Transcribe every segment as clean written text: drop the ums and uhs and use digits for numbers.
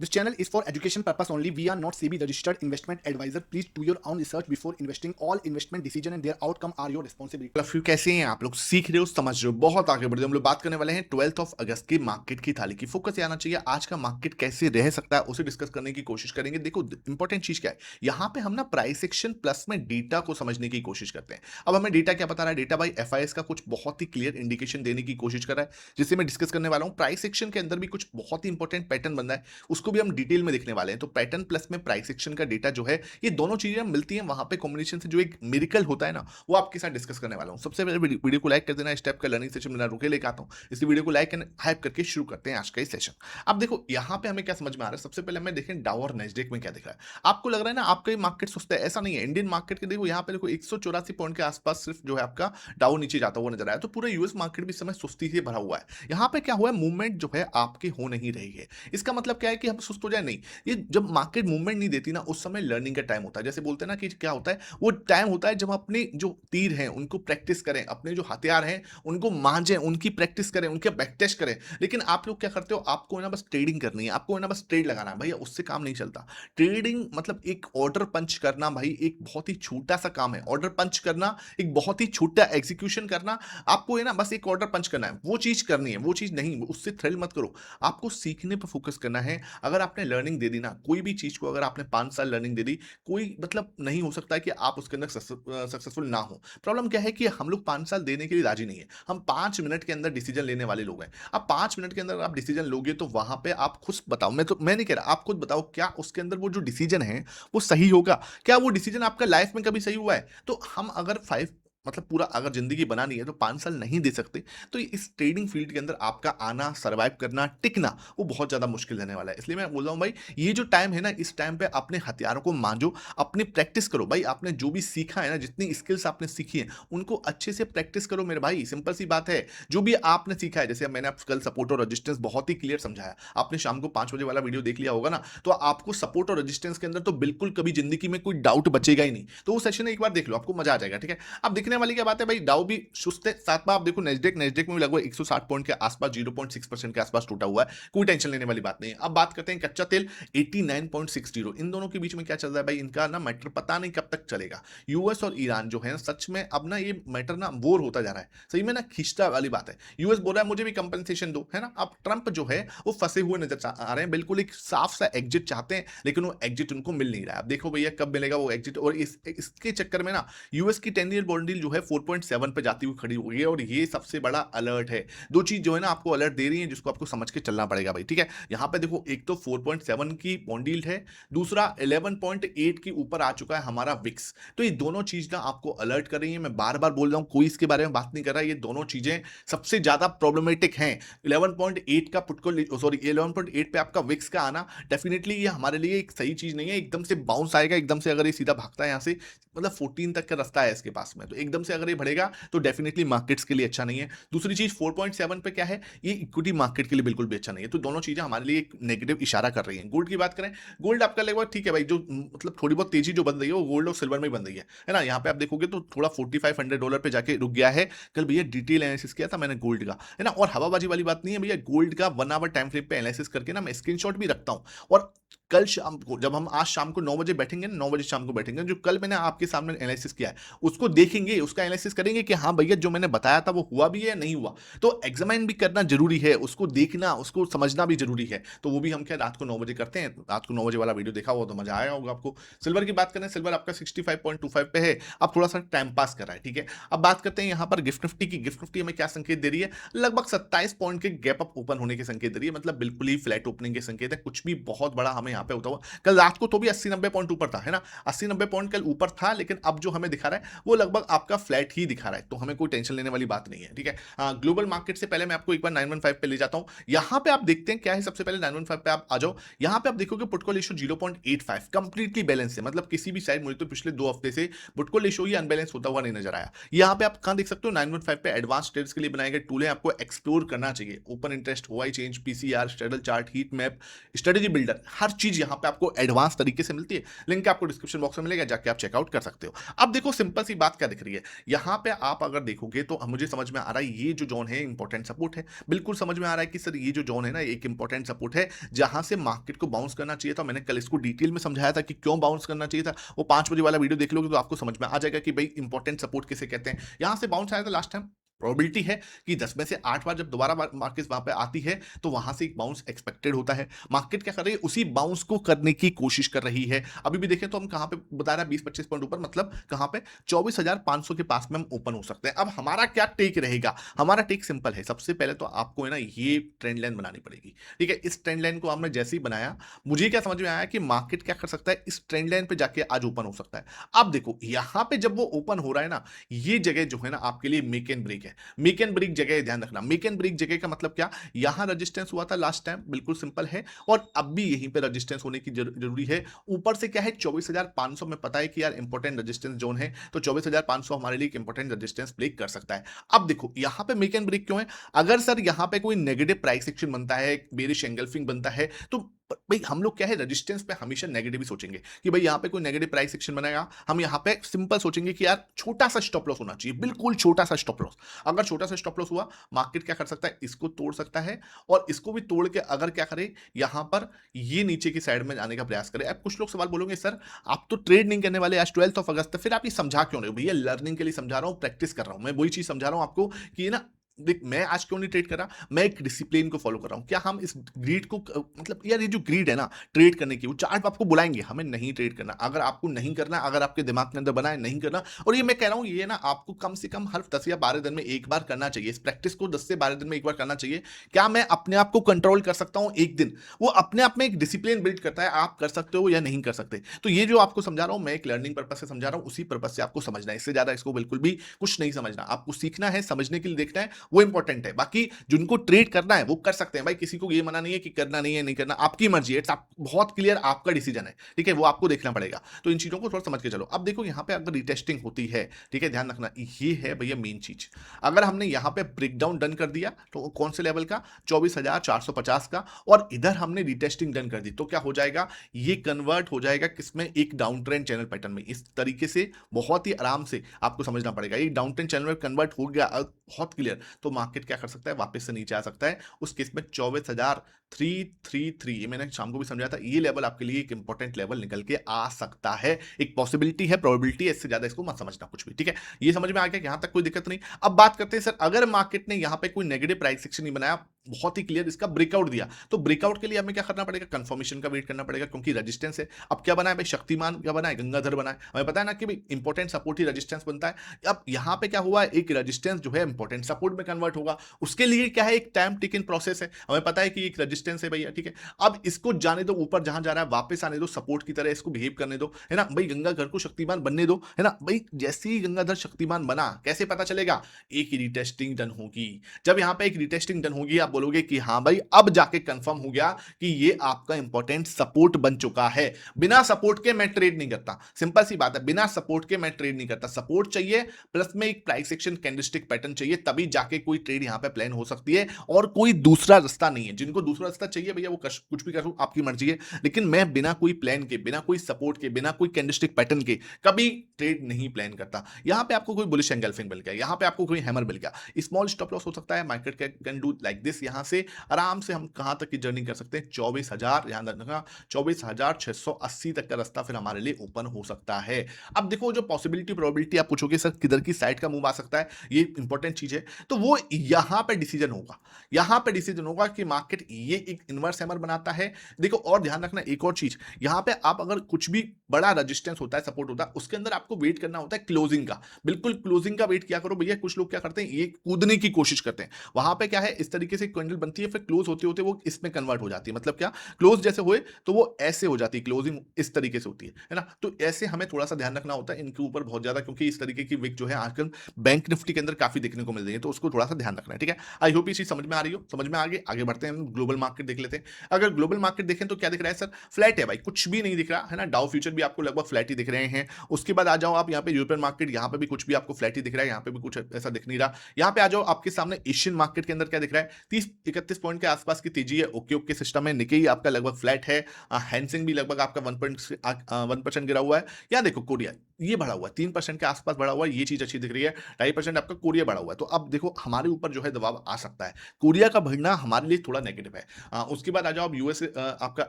This channel is for education purpose only. We are not SEBI registered investment advisor. Please do your own research before investing. All investment decision and their outcome are your responsibility. फिर कैसे हैं आप लोग? सीख रहे हो, समझ रहे हो, बहुत आगे बढ़ रहे हो। हम लोग बात करने वाले हैं 12 अगस्त की मार्केट की थाली की। फोकस ये आना चाहिए आज का मार्केट कैसे रह सकता है, उसे डिस्कस करने की कोशिश करेंगे। देखो इंपॉर्टेंट चीज क्या है, यहाँ पे हम ना प्राइस एक्शन प्लस में डेटा को समझने की कोशिश करते हैं। अब हमें डेटा क्या बता रहा है? डेटा भाई एफआईएस का कुछ बहुत ही क्लियर इंडिकेशन देने की कोशिश कर रहा है, जिसे मैं डिस्कस करने वाला हूँ। प्राइस एक्शन के अंदर भी कुछ बहुत ही इंपॉर्टेंट पैटर्न बन रहा है, उसको भी हम डिटेल में देखने वाले हैं। तो पैटर्न प्लस में प्राइस एक्शन का डेटा जो है, ये दोनों चीजें मिलती हैं, वहां पे कॉम्बिनेशन से जो एक मिरेकल होता है ना, वो आपके साथ डिस्कस करने वाला हूं। सबसे पहले वीडियो को लाइक कर देना। इस टाइप का लर्निंग सेशन मैं रुके लेकर आता हूं, इसलिए वीडियो को लाइक एंड हाइप करके शुरू करते हैं आज का सेशन। अब देखो यहाँ पे हमें क्या समझ में आ रहा है। सबसे पहले हमें देखें डाउ और नेस्डेक में क्या दिख रहा है। आपको लग रहा है ना आपका मार्केट सुस्त है, ऐसा नहीं है। इंडियन मार्केट के देखो यहाँ पे देखो 184 पॉइंट के आसपास सिर्फ जो है आपका डाउ नीचे जाता हुआ नजर आया। तो पूरा यूएस मार्केट भी इस समय सुस्ती से भरा हुआ है। यहाँ पे क्या हुआ है, मूवमेंट जो है आपकी हो नहीं रही है। इसका मतलब क्या है कि हम सुस्त हो जाए? नहीं, ये जब मार्केट मूवमेंट नहीं देती ना, उस समय लर्निंग का टाइम होता है। जैसे बोलते हैं ना कि क्या होता है, वो टाइम होता है जब अपने जो तीर हैं उनको प्रैक्टिस करें, अपने जो हथियार हैं उनको मांझें, उनकी प्रैक्टिस करें, उनके बैक टेस्ट करें। लेकिन आप लोग क्या करते हो, आपको है ना बस ट्रेडिंग करनी है, आपको है ना बस ट्रेड लगाना है। भैया उससे काम नहीं चलता। ट्रेडिंग मतलब एक ऑर्डर पंच करना, भाई एक बहुत ही छोटा सा काम है। ऑर्डर पंच करना, एक बहुत ही छोटा एग्जीक्यूशन करना। आपको है ना बस एक ऑर्डर पंच करना है, वो चीज करनी है, वो चीज नहीं, उससे थ्रिल मत करो। आपको सीखने पर फोकस करना है। अगर आपने लर्निंग दे दी ना, कोई भी चीज को अगर आपने 5 साल लर्निंग दे दी, कोई मतलब नहीं हो सकता है कि आप उसके अंदर सक्सेसफुल ना हो। प्रॉब्लम क्या है कि हम लोग 5 साल देने के लिए राजी नहीं है। हम 5 मिनट के अंदर डिसीजन लेने वाले लोग हैं। अब 5 मिनट के अंदर आप डिसीजन लोगे तो वहां पे आप खुद बताओ, मैं नहीं कह रहा, आप खुद बताओ क्या उसके अंदर वो जो डिसीजन है वो सही होगा? क्या वो डिसीजन आपका लाइफ में कभी सही हुआ है? तो हम अगर 5 मतलब पूरा अगर जिंदगी बनानी है तो 5 साल नहीं दे सकते। तो इस ट्रेडिंग फील्ड के अंदर आपका आना, सर्वाइव करना, टिकना वो बहुत ज्यादा मुश्किल रहने वाला है। इसलिए मैं बोल रहा हूँ भाई, ये जो टाइम है ना, इस टाइम पे अपने हथियारों को मांझो, अपनी प्रैक्टिस करो। भाई आपने जो भी सीखा है ना, जितनी स्किल्स आपने सीखी है, उनको अच्छे से प्रैक्टिस करो मेरे भाई। सिंपल सी बात है, जो भी आपने सीखा है, जैसे मैंने कल सपोर्ट और रेजिस्टेंस बहुत ही क्लियर समझाया। आपने शाम को 5 बजे वाला वीडियो देख लिया होगा ना, तो आपको सपोर्ट और रेजिस्टेंस के अंदर तो बिल्कुल कभी जिंदगी में कोई डाउट बचेगा ही नहीं। तो वो सेशन एक बार देख लो, आपको मजा आ जाएगा। ठीक है, अब दिखने वाली क्या बात है भाई, डाउ भी सुस्त है, साथ में आप देखो नेस्डेक में भी लगभग 160 पॉइंट के आसपास 0.6% के आसपास टूटा हुआ है। कोई टेंशन लेने वाली बात नहीं है। अब बात करते हैं कच्चा तेल 89.60। इन दोनों के बीच में क्या चल रहा है भाई, इनका ना मैटर पता नहीं कब तक चलेगा। यूएस और ईरान जो है सच में अब ना ये मैटर ना बोर होता जा रहा है, सही में ना खींचता वाली बात है। यूएस बोल रहा है मुझे भी कंपनसेशन दो, है ना। अब ट्रंप जो है वो फंसे हुए नजर आ रहे हैं, बिल्कुल एक साफ सा एग्जिट चाहते हैं, लेकिन वो एग्जिट उनको मिल नहीं रहा है। अब देखो भैया कब मिलेगा वो एग्जिट। और इसके चक्कर में ना यूएस की 10 ईयर बॉन्ड डील जो है 4.7 पे जाती हुई खड़ी हुई है, और ये सबसे बड़ा अलर्ट है। दो चीज जो है ना आपको अलर्ट दे रही है, जिसको आपको समझ के चलना पड़ेगा भाई। ठीक है, यहाँ पे देखो एक तो 4.7 की बॉन्ड डील है, दूसरा 11.8 के ऊपर आ चुका है हमारा विक्स। तो ये दोनों चीज ना आपको अलर्ट कर रही है। मैं बार बार बोल रहा हूं, कोई इसके बारे में बात नहीं कर रहा है। ये दोनों चीजें सबसे ज्यादा प्रॉब्लमेटिक हैं। 11.8 का पुट को, सॉरी 11.8 पे आपका विक्स का आना, डेफिनेटली ये हमारे लिए एक सही चीज नहीं है। एकदम से बाउंस आएगा, एकदम से अगर ये सीधा भागता है यहाँ से, मतलब 14 तक का रास्ता है इसके पास में, तो एकदम से अगर ये बढ़ेगा तो डेफिनेटली मार्केट्स के लिए अच्छा नहीं है। दूसरी चीज 4.7 पे क्या है, ये इक्विटी मार्केट के लिए बिल्कुल भी अच्छा नहीं है। तो दोनों चीजें हमारे लिए एक नेगेटिव इशारा कर रही हैं। गोल्ड की बात करें, गोल्ड आपका लगभग ठीक है भाई, जो मतलब थोड़ी बहुत तेजी जो बन रही है वो गोल्ड और सिल्वर में बन रही है ना। यहाँ पे आप देखोगे तो थोड़ा $4500 पे जाके रुक गया है। कल भैया डिटेल एनालिसिस किया था मैंने गोल्ड का, है ना। और हवाबाजी वाली बात नहीं है भैया, गोल्ड का 1 आवर टाइम फ्रेम पे एनालिसिस करके ना मैं स्क्रीनशॉट भी रखता हूँ। और कल शाम को जब हम आज शाम को 9 बजे बैठेंगे, 9 बजे शाम को बैठेंगे, जो कल मैंने आपके सामने एनालिसिस किया है उसको देखेंगे, उसका एनालिसिस करेंगे कि हाँ भैया जो मैंने बताया था वो हुआ भी है या नहीं हुआ। तो एग्जामिन भी करना जरूरी है, उसको देखना, उसको समझना भी जरूरी है। तो वो भी हम क्या रात को 9 बजे करते हैं। रात को 9 बजे वाला वीडियो देखा हुआ तो मजा आया होगा आपको। सिल्वर की बात करें, सिल्वर आपका 65.25 पे है, अब थोड़ा सा टाइम पास कर रहा है। ठीक है, अब बात करते हैं यहाँ पर गिफ्ट निफ्टी की। गिफ्ट निफ्टी हमें क्या संकेत दे रही है, लगभग 27 पॉइंट के गैप अप ओपन होने के संकेत दे रही है, मतलब बिल्कुल ही फ्लैट ओपनिंग के संकेत है। कुछ भी बहुत बड़ा हमें यहाँ पे होता हुआ, कल रात को तो भी 80-90 पॉइंट ऊपर था, है ना। 80-90 पॉइंट कल ऊपर था, लेकिन अब जो हमें दिखा रहा है वो लगभग आपका फ्लैट ही दिखा रहा है। तो हमें कोई टेंशन लेने वाली बात नहीं है। ठीक है, ग्लोबल मार्केट से पहले मैं आपको एक बार 915 पे ले जाता हूं। यहां पे आप देखते हैं क्या है, सबसे पहले 915 पे आप आ जाओ। यहां पे आप देखोगे पुटकॉल रेशियो 0.85 कंप्लीटली बैलेंस है, मतलब किसी भी साइड मुझे तो पिछले 2 हफ्ते से पुटकॉल रेशियो ही अनबैलेंस होता हुआ नहीं नजर आया। यहां पे आप कहां देख सकते हो, 915 पे एडवांस ट्रेड्स के लिए बनाए गए टूल है, आपको एक्सप्लोर करना चाहिए। Open interest, OI change, PCR, straddle chart, heat map, strategy builder, हर चीज चीज यहाँ पे आपको एडवांस तरीके से मिलती है। लिंक आपको डिस्क्रिप्शन बॉक्स में मिलेगा, जाके आप चेकआउट कर सकते हो। अब देखो सिंपल सी बात क्या दिख रही है यहाँ पे, आप अगर देखोगे तो मुझे समझ में आ रहा है ये जो जोन है इंपॉर्टेंट सपोर्ट है। बिल्कुल समझ में आ रहा है कि सर ये जो जोन है ना एक इंपॉर्टेंट सपोर्ट है जहां से मार्केट को बाउंस करना चाहिए था। मैंने कल इसको डिटेल में समझाया था कि क्यों बाउंस करना चाहिए था। वो 5 बजे वाला वीडियो देख लोगे तो आपको समझ में आ जाएगा कि भाई इंपॉर्टेंट सपोर्ट किसे कहते हैं। यहां से बाउंस आया था लास्ट टाइम, प्रोबेबिलिटी है कि 10 में से 8 बार जब दोबारा मार्केट वहां पे आती है तो वहां से एक बाउंस एक्सपेक्टेड होता है। मार्केट क्या कर रही है, उसी बाउंस को करने की कोशिश कर रही है। अभी भी देखें तो हम कहां पे बता रहे हैं 20-25 पॉइंट ऊपर, मतलब कहां पे 24,500 के पास में हम ओपन हो सकते हैं। अब हमारा क्या टेक रहेगा, हमारा टेक सिंपल है। सबसे पहले तो आपको है ना ये ट्रेंड लाइन बनानी पड़ेगी, ठीक है। इस ट्रेंड लाइन को हमने जैसे ही बनाया, मुझे क्या समझ में आया कि मार्केट क्या कर सकता है, इस ट्रेंड लाइन पे जाके आज ओपन हो सकता है। अब देखो यहां पे जब वो ओपन हो रहा है ना, ये जगह जो है ना आपके लिए मेक एंड ब्रेक है। मेक एंड ब्रेक जगह ध्यान रखना, मेक एंड ब्रेक जगह का मतलब क्या, यहां रजिस्टेंस हुआ था लास्ट टाइम, बिल्कुल सिंपल है, और अब भी यहीं पे रजिस्टेंस होने की जरूरी है। ऊपर से क्या है 24,500 में पता है कि यार इंपॉर्टेंट रजिस्टेंस जोन है, तो 24,500 हमारे लिए एक इंपॉर्टेंट रजिस्टेंस ब्रेक कर सकता है। अब देखो यहां पे मेक एंड ब्रेक क्यों है, अगर सर यहां पे कोई नेगेटिव प्राइस एक्शन बनता है, बेरिश एंगल्फिंग बनता है, तो भाई हम लोग क्या है रेजिस्टेंस पे हमेशा नेगेटिव ही सोचेंगे कि भाई यहां पे कोई नेगेटिव प्राइस एक्शन बनाएगा, हम यहां पे सिंपल सोचेंगे कि यार छोटा सा स्टॉप लॉस होना चाहिए, बिल्कुल छोटा सा स्टॉप लॉस। अगर छोटा सा स्टॉप लॉस हुआ, मार्केट क्या कर सकता है, इसको तोड़ सकता है, और इसको भी तोड़ के अगर क्या करे, यहां पर ये नीचे की साइड में जाने का प्रयास करे। अब कुछ लोग सवाल बोलोगे सर आप तो ट्रेड नहीं करने वाले, आज 12 अगस्त है, फिर आप ये समझा क्यों रहे हो। भैया लर्निंग के लिए समझा रहा हूं, प्रैक्टिस कर रहा हूं, मैं वही चीज समझा रहा हूं आपको कि ना देख मैं आज क्यों नहीं ट्रेड कर रहा, मैं एक डिसिप्लिन को फॉलो कर रहा हूं। क्या हम इस ग्रीड को मतलब यार ये जो ग्रीड है ना ट्रेड करने की, वो चार्ट आपको बुलाएंगे, हमें नहीं ट्रेड करना। अगर आपको नहीं करना, अगर आपके दिमाग के अंदर बना है नहीं करना, और ये मैं कह रहा हूं ये ना आपको कम से कम हर 10 या 12 दिन में एक बार करना चाहिए। इस प्रैक्टिस को 10 से 12 दिन में एक बार करना चाहिए। क्या मैं अपने आप को कंट्रोल कर सकता हूं एक दिन, वो अपने आप में एक डिसिप्लिन बिल्ड करता है, आप कर सकते हो या नहीं कर सकते। तो ये जो आपको समझा रहा हूं मैं एक लर्निंग पर्पज से समझा रहा हूं, उसी पर्पज से आपको समझना है, इससे ज्यादा इसको बिल्कुल भी कुछ नहीं समझना। आपको सीखना है, समझने के लिए देखना है, वो इंपॉर्टेंट है। बाकी जिनको ट्रेड करना है वो कर सकते हैं भाई, किसी को ये मना नहीं है कि करना नहीं है नहीं करना, आपकी मर्जी है, बहुत क्लियर आपका डिसीजन है, ठीक है, वो आपको देखना पड़ेगा। तो इन चीजों को थोड़ा समझ के चलो। अब देखो यहां पे अगर रिटेस्टिंग होती है, ठीक है, ध्यान रखना ये है भैया मेन चीज। अगर हमने यहां पे ब्रेकडाउन डन कर दिया तो कौन से लेवल का, 24,450 का, और इधर हमने रिटेस्टिंग डन कर दी, तो क्या हो जाएगा, ये कन्वर्ट हो जाएगा किसमें, एक डाउन ट्रेंड चैनल पैटर्न में। इस तरीके से बहुत ही आराम से आपको समझना पड़ेगा, एक डाउन ट्रेंड चैनल में कन्वर्ट हो गया बहुत क्लियर, तो मार्केट क्या कर सकता है, वापस से नीचे आ सकता है। उस केस में 24,333, ये मैंने शाम को भी समझाया था, ये लेवल आपके लिए एक इंपॉर्टेंट लेवल निकल के आ सकता है। एक पॉसिबिलिटी है, प्रोबेबिलिटी है, इससे ज्यादा इसको मत समझना कुछ भी, ठीक है। ये समझ में आ गया, यहां तक कोई दिक्कत नहीं। अब बात करते हैं सर अगर मार्केट ने यहां पे कोई नेगेटिव प्राइस एक्शन नहीं बनाया, बहुत ही क्लियर इसका ब्रेकआउट दिया, तो ब्रेकआउट के लिए हमें क्या करना पड़ेगा, कंफर्मेशन का वेट करना पड़ेगा, क्योंकि रेजिस्टेंस है। अब क्या बना है भाई, शक्तिमान क्या बना है, गंगाधर बना है। हमें पता है ना कि भाई इंपॉर्टेंट सपोर्ट ही रेजिस्टेंस बनता है। अब यहां पे क्या हुआ, एक रेजिस्टेंस जो है इंपॉर्टेंट सपोर्ट में कन्वर्ट होगा, उसके लिए क्या है, एक टाइम टेकन प्रोसेस है। हमें पता है कि एक रेजिस्टेंस है भैया, ठीक है। अब इसको जाने दो, ऊपर जहां जा रहा है वापस आने दो, सपोर्ट की तरह इसको बिहेव करने दो, है ना भाई, गंगाधर को शक्तिमान बनने दो, है ना भाई। जैसे ही गंगाधर शक्तिमान बना, कैसे पता चलेगा, एक रिटेस्टिंग डन होगी। जब यहां पे एक रिटेस्टिंग डन होगी, आप बोलोगे कि हाँ भाई अब जाके कंफर्म हो गया कि ये आपका इंपॉर्टेंट सपोर्ट बन चुका है। बिना सपोर्ट के मैं ट्रेड नहीं करता, सिंपल सी बात है, बिना सपोर्ट के मैं ट्रेड नहीं करता। सपोर्ट चाहिए प्लस में एक प्राइस एक्शन कैंडलस्टिक पैटर्न चाहिए, तभी जाके कोई ट्रेड यहां पे प्लान हो सकती है, और कोई दूसरा रास्ता नहीं है। जिनको दूसरा रास्ता चाहिए भैया वो कुछ भी करो, आपकी मर्जी है, लेकिन मैं बिना कोई प्लान के, बिना कोई सपोर्ट के, बिना कोई कैंडलस्टिक पैटर्न के कभी ट्रेड नहीं प्लान करता। यहां पे आपको कोई बुलिश एंगल्फिंग मिल गया, यहां पे आपको कोई हैमर मिल गया, स्मॉल स्टॉप लॉस हो सकता है, market can do like this. यहां से आराम से हम कहां तक की जर्नी कर सकते हैं, 24,000, ध्यान रखना 24,680 तक का रास्ता फिर हमारे लिए ओपन हो सकता है। अब देखो जो पॉसिबिलिटी प्रोबेबिलिटी, आप पूछोगे सर किधर की साइड का मूव आ सकता है, ये इंपॉर्टेंट चीज है, तो वो यहां पे डिसीजन होगा, यहां पे डिसीजन होगा कि मार्केट ये एक इनवर्स हैमर बनाता है। देखो और ध्यान रखना एक और चीज, यहां पे आप अगर कुछ भी बड़ा रेजिस्टेंस होता है, सपोर्ट होता है, उसके अंदर आपको वेट करना होता है क्लोजिंग का, बिल्कुल क्लोजिंग का वेट किया करो भैया। कुछ लोग क्या करते हैं, ये कूदने की कोशिश करते हैं, वहां पे क्या है, इस तरीके से कैंडल बनती है, फिर क्लोज होते होते वो इसमें कन्वर्ट हो जाती है। मतलब क्या, क्लोज जैसे हुए तो वो ऐसे हो जाती है, क्लोजिंग इस तरीके से होती है ना। तो ऐसे हमें थोड़ा सा ध्यान रखना होता है इनके ऊपर बहुत ज्यादा, क्योंकि इस तरीके की विक जो है आजकल बैंक निफ्टी के अंदर काफी देखने को मिल रही है, तो उसको थोड़ा सा ध्यान रखना है, ठीक है। आई होप ये चीज समझ में आ रही हो, समझ में आगे बढ़ते हैं ग्लोबल मार्केट देख लेते हैं। अगर ग्लोबल मार्केट देखें तो क्या दिख रहा है सर, फ्लैट है भाई, कुछ भी नहीं दिख रहा है ना। डाउ फ्यूचर भी आपको लगभग फ्लैट ही दिख रहे हैं। उसके बाद आ जाओ आप यहाँ पे यूरोपियन मार्केट, यहाँ पे भी कुछ भी आपको फ्लैट ही दिख रहा है, यहाँ पे भी कुछ ऐसा दिख नहीं रहा। यहाँ पे आ जाओ आपके सामने एशियन मार्केट के अंदर क्या दिख रहा है, 30-31 पॉइंट के आसपास की तेजी है। ओके ओके सिस्टम है। निकेई आपका लगभग फ्लैट है। हैंसिंग भी लगभग आपका 1% गिरा हुआ है। यहाँ देखो कोरिया ये बढ़ा हुआ है, 3% के आसपास बढ़ा हुआ है, ये चीज अच्छी दिख रही है। 2.5% आपका कोरिया बढ़ा हुआ है। तो अब देखो हमारे ऊपर जो है दबाव आ सकता है, कोरिया का बढ़ना हमारे लिए थोड़ा नेगेटिव है। उसके बाद आ जाओ आप यूएस, आपका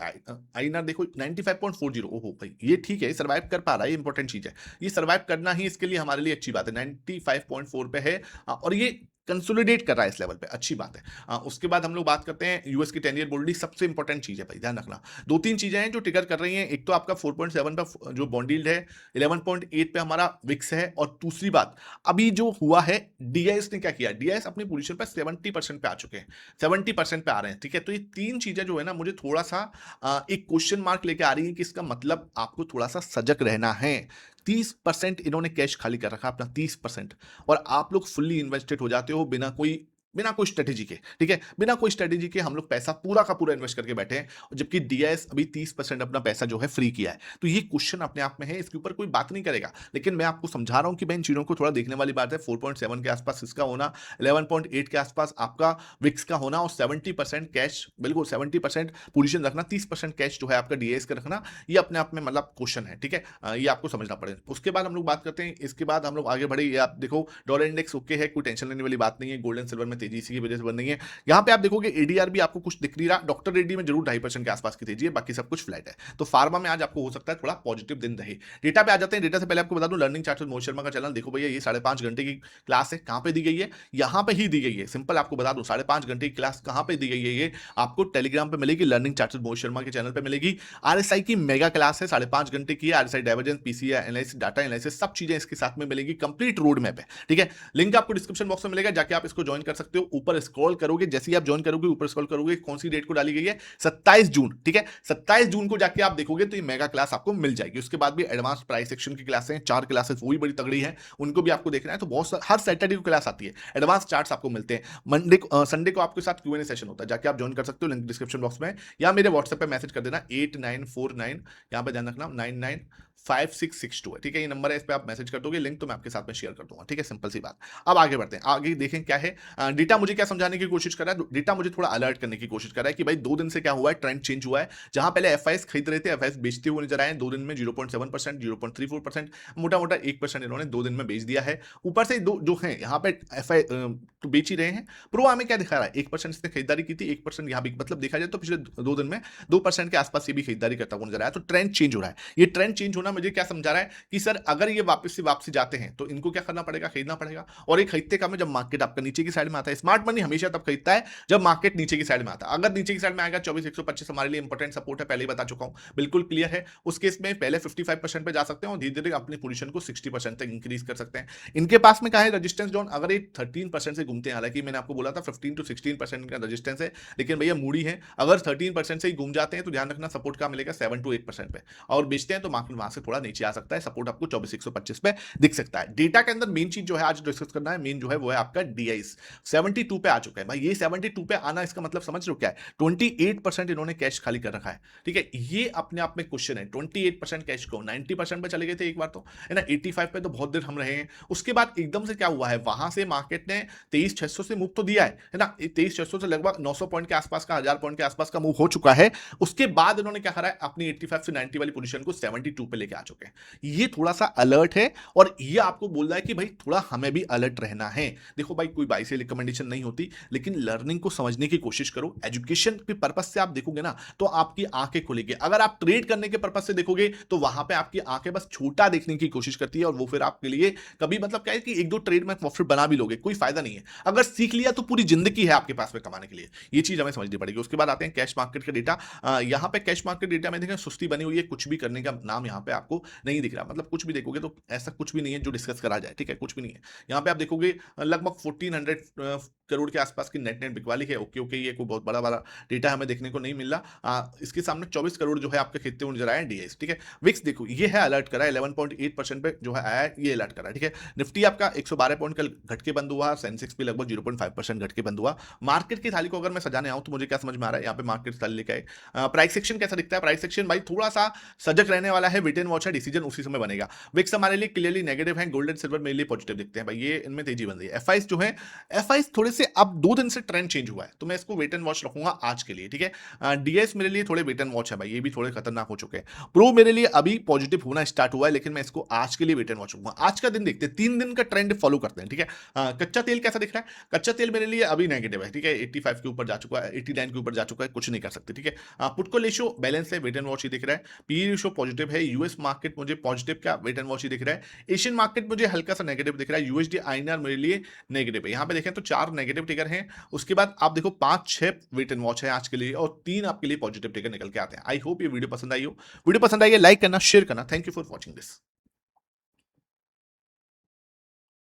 आईएनआर देखो 95.40। ओहो भाई ये ठीक है, सर्वाइव कर पा रहा है, ये इंपॉर्टेंट चीज है। ये सर्वाइव करना ही इसके लिए हमारे लिए अच्छी बात है। 95.4 पे है और ये कंसोलिडेट कर रहा है इस लेवल पे, अच्छी बात है। उसके बाद हम लोग बात करते हैं यूएस की 10 ईयर बोल्ड, सबसे इंपॉर्टेंट चीज है भाई, ध्यान रखना। दो तीन चीजें हैं जो ट्रिगर कर रही हैं। एक तो आपका 4.7 पे जो बॉन्ड यील्ड है, 11.8 पे हमारा विक्स है, और दूसरी बात अभी जो हुआ है डीआईएस ने क्या किया, डीआईएस अपनी पोजीशन पर 70% पे आ चुके हैं, 70% पे आ रहे हैं। ठीक है, तो ये तीन चीजें जो है ना मुझे थोड़ा सा एक क्वेश्चन मार्क लेके आ रही है कि इसका मतलब आपको थोड़ा सा सजग रहना है। 30% इन्होंने कैश खाली कर रखा अपना, 30%, और आप लोग फुल्ली इन्वेस्टेड हो जाते हो बिना कोई स्ट्रेटेजी के। ठीक है, बिना कोई स्ट्रेटेजी के हम लोग पैसा पूरा का पूरा इन्वेस्ट करके बैठे हैं, जबकि डीआईएस अभी 30% अपना पैसा जो है फ्री किया है। तो ये क्वेश्चन अपने आप में है, इसके ऊपर कोई बात नहीं करेगा, लेकिन मैं आपको समझा रहा हूं कि मैं इन चीजों को थोड़ा देखने वाली बात है। 4.7 के आसपास इसका होना, 11.8 के आसपास आपका विक्स का होना, और 70% कैश, बिल्कुल 70% पोजीशन रखना, 30% कैश जो है आपका डीआईएस का रखना, ये अपने आप में मतलब क्वेश्चन है। ठीक है, ये आपको समझना पड़ेगा। उसके बाद हम लोग बात करते हैं, इसके बाद हम लोग आगे बढ़े। ये आप देखो डॉलर इंडेक्स ओके है, कोई टेंशन लेने वाली बात नहीं है। गोल्ड एंड सिल्वर में तेजी इसी की वजह से बन रही है। यहाँ पे आप देखोगे एडीआर भी आपको कुछ दिख नहीं रहा, डॉक्टर रेड्डी में जरूर 2.5% के आसपास की तेजी है, बाकी सब कुछ फ्लैट है। तो फार्मा में आज आपको हो सकता है थोड़ा पॉजिटिव दिन रहे। डेटा पे आ जाते हैं। डेटा से पहले आपको बता दूं, लर्निंग चार्ट मोहित शर्मा का चैनल देखो भैया, ये 5.5 घंटे की क्लास है। कहां पे दी गई है, यहाँ पे ही दी गई है। सिंपल आपको बता दूं 5.5 घंटे की क्लास कहां पे दी गई है, ये आपको टेलीग्राम पे मिलेगी, लर्निंग चार्ट मोहित शर्मा के चैनल पे मिलेगी। आरएसआई की मेगा क्लास है, 5.5 घंटे की है। RSI divergence, PCI analysis, data analysis, सब चीजें इसके साथ में मिलेगी, कंप्लीट रोड मैप है। ठीक है, लिंक आपको डिस्क्रिप्शन बॉक्स में मिलेगा, जाके आप इसको ज्वाइन कर सकते हो। ऊपर स्क्रॉल करोगे, जैसे ही आप ज्वाइन करोगे ऊपर स्क्रॉल करोगे, कौन सी डेट को डाली गई है, 27 जून। ठीक है, 27 जून को जाके आप देखोगे तो ये मेगा क्लास आपको मिल जाएगी। उसके बाद भी एडवांस प्राइस सेक्शन की क्लासें, 4 क्लासेस वो भी बड़ी तगड़ी है, उनको भी आपको देखना है। तो बहुत हर सैटरडे को क्लास आती है, एडवांस चार्ट्स आपको मिलते हैं। मंडे संडे को आपके साथ क्यूएनए सेशन होता है, जाके आप ज्वाइन कर सकते हो, लिंक डिस्क्रिप्शन बॉक्स में, या मेरे व्हाट्सएप पे मैसेज कर देना 8949, यहाँ पे ध्यान रखना 995662 है। ठीक है, ये नंबर है, इस पे आप मैसेज कर दोगे, लिंक तो मैं आपके साथ में शेयर कर दूंगा। ठीक है, सिंपल सी बात। अब आगे बढ़ते हैं, आगे देखें क्या है। डेटा मुझे क्या समझाने की कोशिश कर रहा है, डेटा मुझे थोड़ा अलर्ट करने की कोशिश कर रहा है कि भाई 2 दिन से क्या हुआ है, ट्रेंड चेंज हुआ है। जहां पहले एफआईएस खरीद रहे थे, एफआईएस बेचते हुए नजर आए 2 दिन में 0.7%, 0.34%, मोटा मोटा 1% इन्होंने 2 दिन में बेच दिया है। ऊपर से दो जो है यहाँ पे एफआई तो बेच ही रहे हैं। प्रो में क्या दिखा रहा है, 1% इसने खरीदारी की थी, 1% यहाँ भी, मतलब देखा जाए तो पिछले 2 दिन में 2% के आसपास ये भी खरीदारी करता हुआ नजर आया। तो ट्रेंड चेंज हो रहा है। ये ट्रेंड चेंज होना मुझे क्या समझा रहा है कि सर अगर ये वापसी जाते हैं तो इनको क्या करना पड़ेगा, खरीदना पड़ेगा। और ये खरीदते कम है जब मार्केट आपका नीचे की साइड में आता है। स्मार्ट मनी हमेशा तब खरीदता है जब मार्केट नीचे की साइड में आता है। अगर नीचे की साइड में आएगा 24,125 हमारे लिए इंपॉर्टेंट सपोर्ट है, पहले ही बता चुका हूं, बिल्कुल क्लियर है। उस केस में पहले 55% पे जा सकते हैं और धीरे धीरे अपनी पोजीशन को 60% तक इंक्रीज कर सकते हैं। इनके पास में क्या है, रेजिस्टेंस जोन, अगर ये 13% से घूमते हैं, हालांकि मैंने आपको बोला था 15 to 16% का रेजिस्टेंस है, लेकिन भैया मूडी है, अगर 13% से ही घूम जाते हैं तो ध्यान रखना सपोर्ट का मिलेगा 7 to 8% पे, और बेचते हैं तो मार्केट वहां से थोड़ा नीचे आ सकता है, सपोर्ट आपको 24,125 पे दिख सकता है। डेटा के अंदर मेन चीज जो है आज डिस्कस करना है, मेन जो है वो है आपका डीआईएस 72 पे आ चुका है भाई। ये 72 पे आना, इसका मतलब समझ रहे हो क्या है, 28% इन्होंने कैश खाली कर रखा है। ठीक है, ये अपने आप में क्वेश्चन है। 28% कैश को 90% पे चले गए थे एक बार तो, है ना, 85 पे तो बहुत देर हम रहे हैं। उसके बाद एकदम से क्या हुआ है, वहां से मार्केट ने 23,600 से मूव तो दिया है ना, 23,600 से लगभग 900 पॉइंट के आसपास का, 1000 पॉइंट के आसपास का मूव हो चुका है। उसके बाद इन्होंने क्या करा है, अपनी 85 से 90 वाली पोजीशन को 72 पे लेके आ चुके हैं। ये थोड़ा सा अलर्ट है, और ये आपको बोल रहा है कि भाई थोड़ा हमें भी अलर्ट रहना है। देखो भाई कोई बाई से रिकमेंडेशन नहीं होती, लेकिन लर्निंग को समझने की कोशिश करो। एजुकेशन के पर्पस से आप देखोगे ना तो आपकी आंखें खुलेगी। अगर आप ट्रेड करने के पर्पस से देखोगे तो वहां पे आपकी आंखें बस छोटा देखने की कोशिश करती है, और वो फिर आपके लिए कभी मतलब क्या है कि 1-2 ट्रेड में प्रॉफिट बना भी लोगे, कोई फायदा नहीं है। अगर सीख लिया तो पूरी जिंदगी है आपके पास में कमाने के लिए, ये चीज हमें समझनी पड़ेगी। उसके बाद आते हैं कैश मार्केट का डेटा। यहाँ पे कैश मार्केट डेटा में देखें सुस्ती बनी हुई है, कुछ भी करने का नाम यहाँ पे आपको नहीं दिख रहा, मतलब कुछ भी देखोगे तो ऐसा कुछ भी नहीं है जो डिस्कस करा जाए। ठीक है, कुछ भी नहीं है। यहाँ पे आप देखोगे लगभग 1400 करोड़ के आसपास की नेट बिकवाली है। ओके ओके, ये कोई बहुत बड़ा वाला डेटा हमें देखने को नहीं मिल रहा। इसके सामने 24 करोड़ जो है आपके खरीदते हुए नजर आए डीएस। ठीक है, विक्स देखो ये है अलर्ट करा है 11.8% पे जो है आया है, ये अलर्ट करा है। ठीक है, निफ्टी आपका 112 पॉइंट कल घट के बंद हुआ, सेंसेक्स भी लगभग 0.5% घट के बंद हुआ। मार्केट की थाली को अगर मैं सजाने आऊं तो मुझे क्या समझ में आ रहा है, यहाँ पे मार्केट थाली लेके आए। प्राइस सेक्शन कैसा दिखता है? प्राइस सेक्शन भाई थोड़ा सा सजग रहने वाला है, वेट एंड वॉच है, डिसीजन उसी समय बनेगा। विक्स हमारे लिए क्लियरली नेगेटिव है, गोल्ड एंड सिल्वर मेरे लिए पॉजिटिव दिखते हैं भाई, ये इनमें तेजी बन रही है। एफआईस जो है, एफआईस थोड़े से अब 2 दिन से ट्रेंड चेंज हुआ है, तो मैं इसको वेट एंड वॉच रखूंगा आज के लिए। ठीक है, डीएस मेरे लिए थोड़े वेट एंड वॉच है भाई, ये भी थोड़े खतरनाक हो चुके हैं। प्रो मेरे लिए अभी पॉजिटिव होना स्टार्ट हुआ है, लेकिन मैं इसको आज के लिए वेट एंड वॉच रखूंगा। आज का दिन देखते हैं, 3 दिन का ट्रेंड फॉलो करते हैं। ठीक है, कच्चा तेल कैसा दिख रहा है? कच्चा तेल मेरे लिए अभी नेगेटिव है। ठीक है, 85 के ऊपर जा चुका है, 89 के ऊपर जा चुका है, कुछ नहीं कर सकते। ठीक है, पुट को रेशियो बैलेंस है, वेट एंड वॉच ही दिख रहा है। पीई रेशियो पॉजिटिव है। यूएस मार्केट मुझे पॉजिटिव का वेट एंड वॉच ही दिख रहा है। एशियन मार्केट मुझे हल्का सा नेगेटिव दिख रहा है। यूएसडी आईएनआर मेरे लिए नेगेटिव है। यहाँ पे देखें तो 4 नेगेटिव टिकर हैं, उसके बाद आप देखो 5-6 वेट एंड वॉच है आज के लिए, और 3 आपके लिए पॉजिटिव टिकर निकल के आते हैं। आई होप ये वीडियो पसंद आई हो। वीडियो पसंद आई है लाइक करना, शेयर करना। Thank you for watching this.